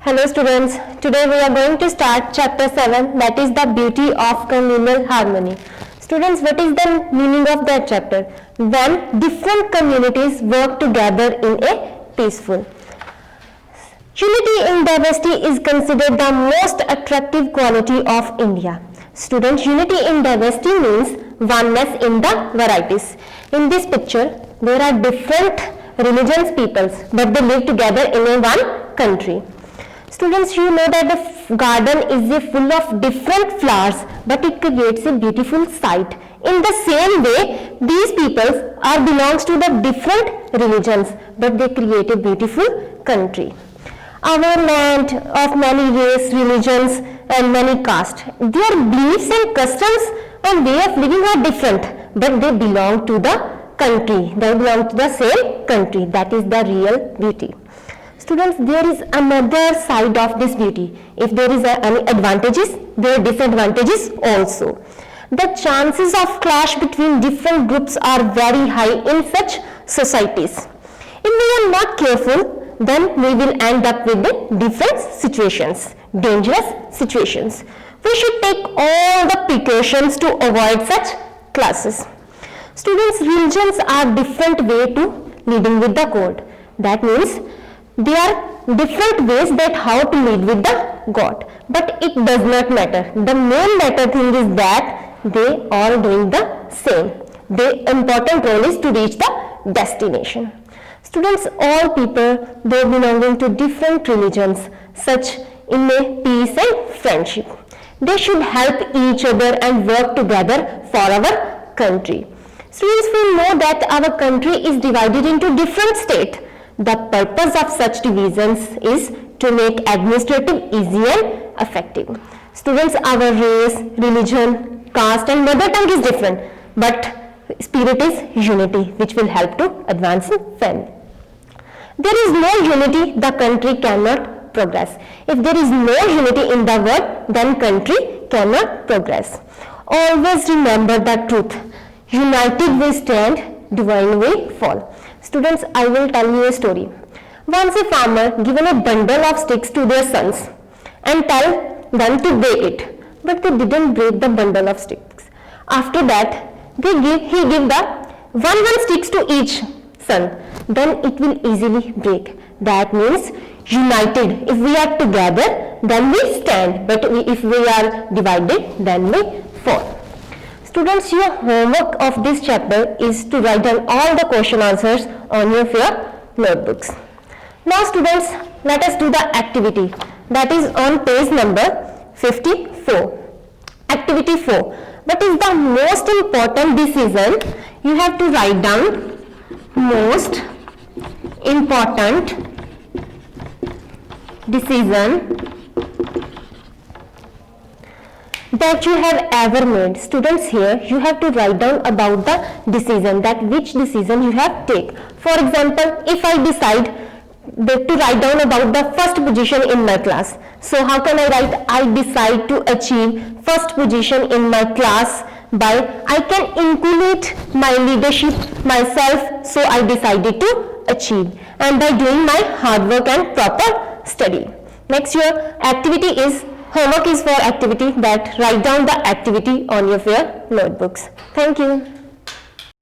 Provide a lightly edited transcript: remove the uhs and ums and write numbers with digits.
Hello students, today we are going to start chapter 7, that is the beauty of communal harmony. Students, what is the meaning of that chapter? When different communities work together in a peaceful. Unity in diversity is considered the most attractive quality of India. Students, unity in diversity means oneness in the varieties. In this picture, there are different religions peoples, but they live together in a one country. Students, you know that the garden is full of different flowers, but it creates a beautiful sight. In the same way, these peoples belongs to the different religions, but they create a beautiful country. Our land of many race, religions and many castes, their beliefs and customs and way of living are different, but they belong to the country. They belong to the same country. That is the real beauty. Students, there is another side of this beauty. If there is any advantages, there are disadvantages also. The chances of clash between different groups are very high in such societies. If we are not careful, then we will end up with the different situations, dangerous situations. We should take all the precautions to avoid such clashes. Students, religions are different way to living with the God. That means there are different ways that how to live with the God, but it does not matter. The main matter thing is that they all doing the same. The important role is to reach the destination. Students, all people, they belonging to different religions, such in a peace and friendship. They should help each other and work together for our country. Students, we know that our country is divided into different states. The purpose of such divisions is to make administrative easy and effective. Students, our race, religion, caste and mother tongue is different, but spirit is unity, which will help to advance in family. There is no unity, the country cannot progress. If there is no unity in the world, then country cannot progress. Always remember the truth. United we stand, divided we fall. Students, I will tell you a story. Once a farmer given a bundle of sticks to their sons and tell them to break it, but they didn't break the bundle of sticks. After that, he gave the one sticks to each son. Then it will easily break. That means united. If we are together, then we stand. But if we are divided, then we fall. Students, your homework of this chapter is to write down all the question answers on your notebooks. Now students, let us do the activity. That is on page number 54. Activity 4. What is the most important decision? You have to write down most important decision that you have ever made. Students, here you have to write down about the decision, that which decision you have take. For example, if I decide to write down about the first position in my class, so how can I write? I decide to achieve first position in my class by I can include my leadership myself, so I decided to achieve, and by doing my hard work and proper study. Next, your activity is homework is for activity, that write down the activity on your notebooks. Thank you.